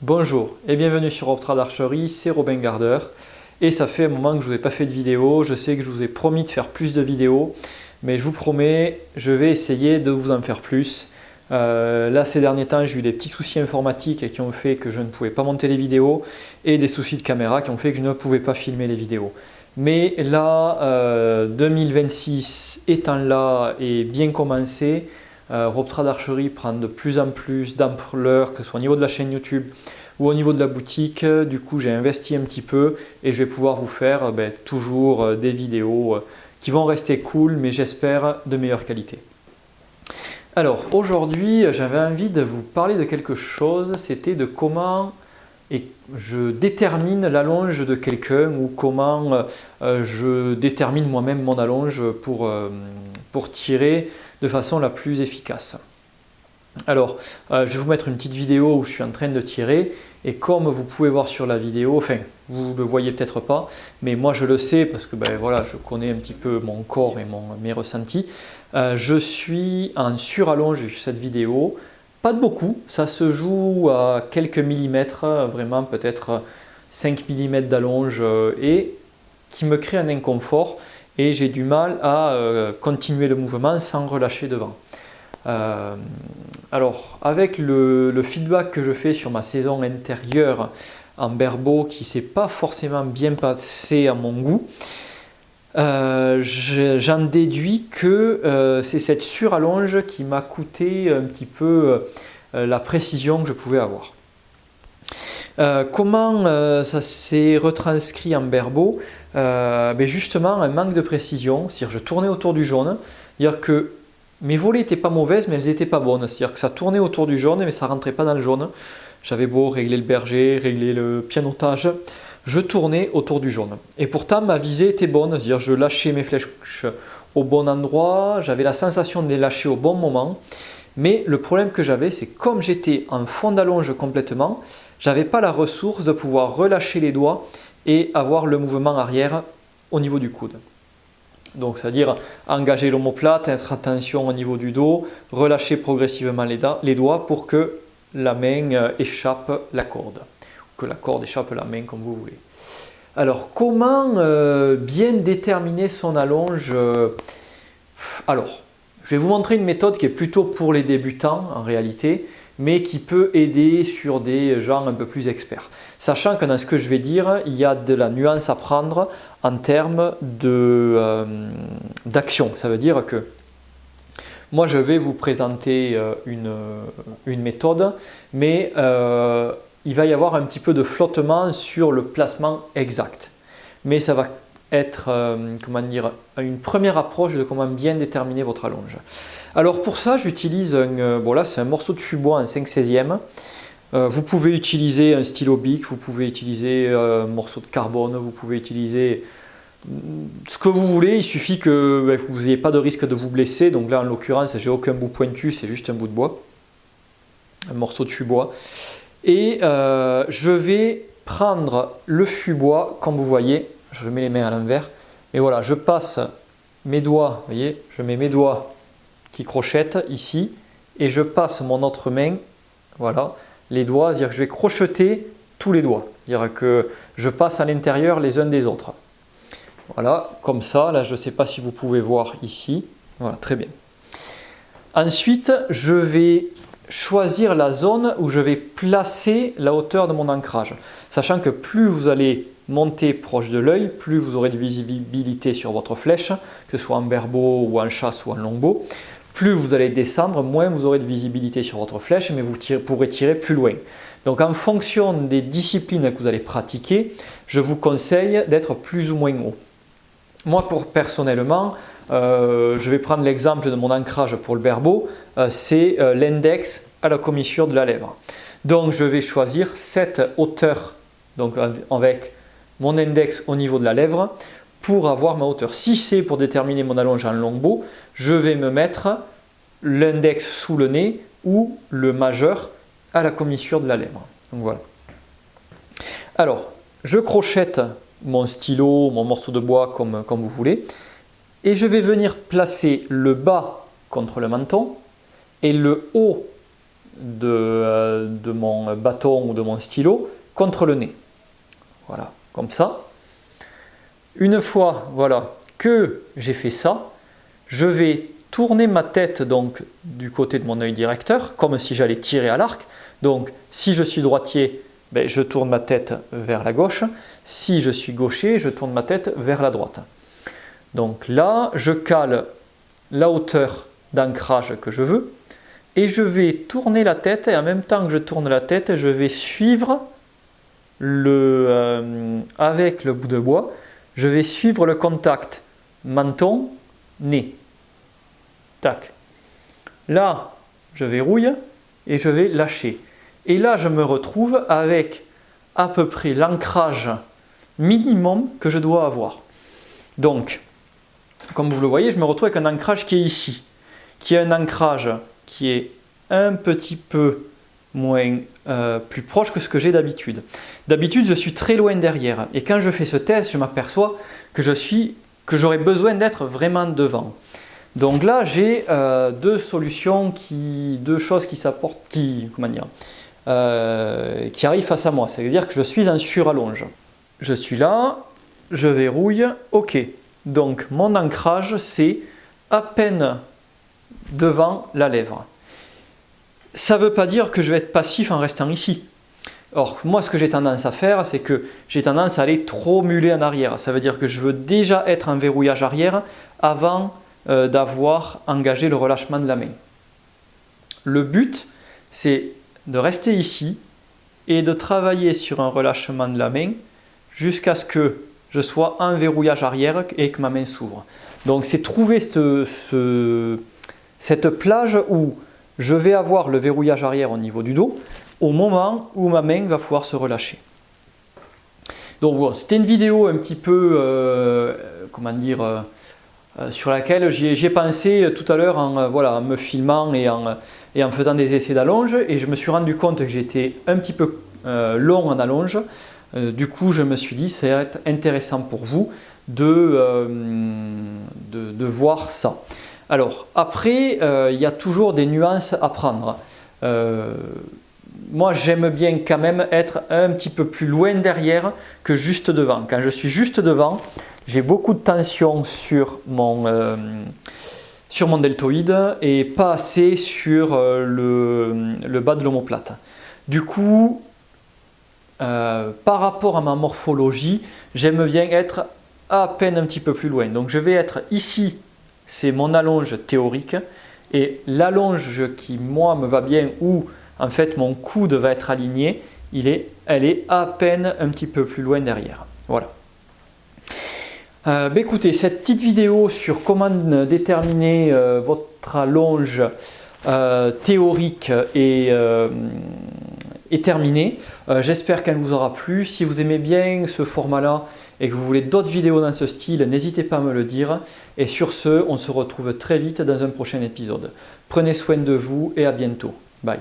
Bonjour et bienvenue sur Optrad Archery, c'est Robin Gardeur et ça fait un moment que je ne vous ai pas fait de vidéo. Je sais que je vous ai promis de faire plus de vidéos, mais je vous promets, je vais essayer de vous en faire plus. Là ces derniers temps j'ai eu des petits soucis informatiques qui ont fait que je ne pouvais pas monter les vidéos et des soucis de caméra qui ont fait que je ne pouvais pas filmer les vidéos. Mais là, 2026 étant là et bien commencé, Optrad Archery prend de plus en plus d'ampleur, que ce soit au niveau de la chaîne YouTube ou au niveau de la boutique. Du coup, j'ai investi un petit peu et je vais pouvoir vous faire toujours des vidéos qui vont rester cool, mais j'espère de meilleure qualité. Alors, aujourd'hui, j'avais envie de vous parler de quelque chose, c'était de comment je détermine l'allonge de quelqu'un ou comment je détermine moi-même mon allonge pour tirer de façon la plus efficace. Alors, je vais vous mettre une petite vidéo où je suis en train de tirer et comme vous pouvez voir sur la vidéo, enfin, vous ne le voyez peut-être pas, mais moi je le sais parce que voilà, je connais un petit peu mon corps et mes ressentis. Je suis en surallonge sur cette vidéo, pas de beaucoup, ça se joue à quelques millimètres, vraiment peut-être 5 mm d'allonge et qui me crée un inconfort et j'ai du mal à continuer le mouvement sans relâcher devant. Alors avec le feedback que je fais sur ma saison intérieure en berbeau qui ne s'est pas forcément bien passé à mon goût, j'en déduis que c'est cette surallonge qui m'a coûté un petit peu la précision que je pouvais avoir. Comment ça s'est retranscrit en berbeau? Justement un manque de précision, c'est-à-dire je tournais autour du jaune, c'est-à-dire que mes volées n'étaient pas mauvaises mais elles n'étaient pas bonnes, c'est-à-dire que ça tournait autour du jaune mais ça ne rentrait pas dans le jaune. J'avais beau régler le berger, régler le pianotage, je tournais autour du jaune. Et pourtant ma visée était bonne, c'est-à-dire je lâchais mes flèches au bon endroit, j'avais la sensation de les lâcher au bon moment. Mais le problème que j'avais, c'est comme j'étais en fond d'allonge complètement, j'avais pas la ressource de pouvoir relâcher les doigts et avoir le mouvement arrière au niveau du coude. Donc c'est-à-dire engager l'omoplate, être attention au niveau du dos, relâcher progressivement les doigts pour que la main échappe la corde, ou que la corde échappe la main comme vous voulez. Alors comment bien déterminer son allonge? Alors, je vais vous montrer une méthode qui est plutôt pour les débutants en réalité, mais qui peut aider sur des gens un peu plus experts. Sachant que dans ce que je vais dire, il y a de la nuance à prendre en termes d'action. Ça veut dire que moi je vais vous présenter une méthode, mais il va y avoir un petit peu de flottement sur le placement exact. Mais ça va être une première approche de comment bien déterminer votre allonge. Alors pour ça j'utilise là c'est un morceau de fût-bois en 5/16e. Vous pouvez utiliser un stylo bic, vous pouvez utiliser un morceau de carbone, vous pouvez utiliser ce que vous voulez, il suffit que vous n'ayez pas de risque de vous blesser. Donc là en l'occurrence j'ai aucun bout pointu, c'est juste un bout de bois, un morceau de fût-bois. Et je vais prendre le fût-bois comme vous voyez. Je mets les mains à l'envers, mais voilà, je passe mes doigts, vous voyez, je mets mes doigts qui crochettent ici, et je passe mon autre main, voilà, les doigts, c'est-à-dire que je vais crocheter tous les doigts, c'est-à-dire que je passe à l'intérieur les uns des autres. Voilà, comme ça, là je ne sais pas si vous pouvez voir ici, voilà, très bien. Ensuite, je vais choisir la zone où je vais placer la hauteur de mon ancrage, sachant que plus vous allez monter proche de l'œil, plus vous aurez de visibilité sur votre flèche, que ce soit en berbeau ou en chasse ou en longbow. Plus vous allez descendre, moins vous aurez de visibilité sur votre flèche, mais vous pourrez tirer plus loin. Donc en fonction des disciplines que vous allez pratiquer, je vous conseille d'être plus ou moins haut. Moi personnellement, je vais prendre l'exemple de mon ancrage pour le berbeau, c'est l'index à la commissure de la lèvre. Donc je vais choisir cette hauteur, donc avec mon index au niveau de la lèvre pour avoir ma hauteur. Si c'est pour déterminer mon allonge en longbow, je vais me mettre l'index sous le nez ou le majeur à la commissure de la lèvre. Donc voilà. Alors, je crochette mon stylo, mon morceau de bois comme vous voulez et je vais venir placer le bas contre le menton et le haut de mon bâton ou de mon stylo contre le nez. Voilà, comme ça. Une fois voilà, que j'ai fait ça, je vais tourner ma tête donc du côté de mon œil directeur, comme si j'allais tirer à l'arc. Donc si je suis droitier, ben, je tourne ma tête vers la gauche. Si je suis gaucher, je tourne ma tête vers la droite. Donc là, je cale la hauteur d'ancrage que je veux et je vais tourner la tête et en même temps que je tourne la tête, je vais suivre avec le bout de bois, je vais suivre le contact menton-nez. Tac. Là, je verrouille et je vais lâcher. Et là, je me retrouve avec à peu près l'ancrage minimum que je dois avoir. Donc, comme vous le voyez, je me retrouve avec un ancrage qui est ici, qui est un ancrage qui est un petit peu moins plus proche que ce que j'ai d'habitude. D'habitude, je suis très loin derrière. Et quand je fais ce test, je m'aperçois que j'aurais besoin d'être vraiment devant. Donc là, j'ai deux choses qui s'apportent, qui arrivent face à moi. C'est-à-dire que je suis en surallonge. Je suis là, je verrouille, ok. Donc mon ancrage, c'est à peine devant la lèvre. Ça ne veut pas dire que je vais être passif en restant ici. Or, moi, ce que j'ai tendance à faire, c'est que j'ai tendance à aller trop muler en arrière. Ça veut dire que je veux déjà être en verrouillage arrière avant d'avoir engagé le relâchement de la main. Le but, c'est de rester ici et de travailler sur un relâchement de la main jusqu'à ce que je sois en verrouillage arrière et que ma main s'ouvre. Donc c'est trouver cette plage où je vais avoir le verrouillage arrière au niveau du dos au moment où ma main va pouvoir se relâcher. Donc bon, c'était une vidéo un petit peu, sur laquelle j'y ai pensé tout à l'heure en me filmant et en faisant des essais d'allonge, et je me suis rendu compte que j'étais un petit peu long en allonge. Du coup, je me suis dit, ça va être intéressant pour vous de voir ça. Alors, après, il y a toujours des nuances à prendre. Moi, j'aime bien quand même être un petit peu plus loin derrière que juste devant. Quand je suis juste devant, j'ai beaucoup de tension sur mon deltoïde et pas assez sur le bas de l'omoplate. Du coup, par rapport à ma morphologie, j'aime bien être à peine un petit peu plus loin. Donc je vais être ici, c'est mon allonge théorique, et l'allonge qui moi me va bien, où en fait mon coude va être aligné, elle est à peine un petit peu plus loin derrière. Voilà. Écoutez, cette petite vidéo sur comment déterminer votre allonge théorique est terminée. J'espère qu'elle vous aura plu. Si vous aimez bien ce format-là et que vous voulez d'autres vidéos dans ce style, n'hésitez pas à me le dire. Et sur ce, on se retrouve très vite dans un prochain épisode. Prenez soin de vous et à bientôt. Bye.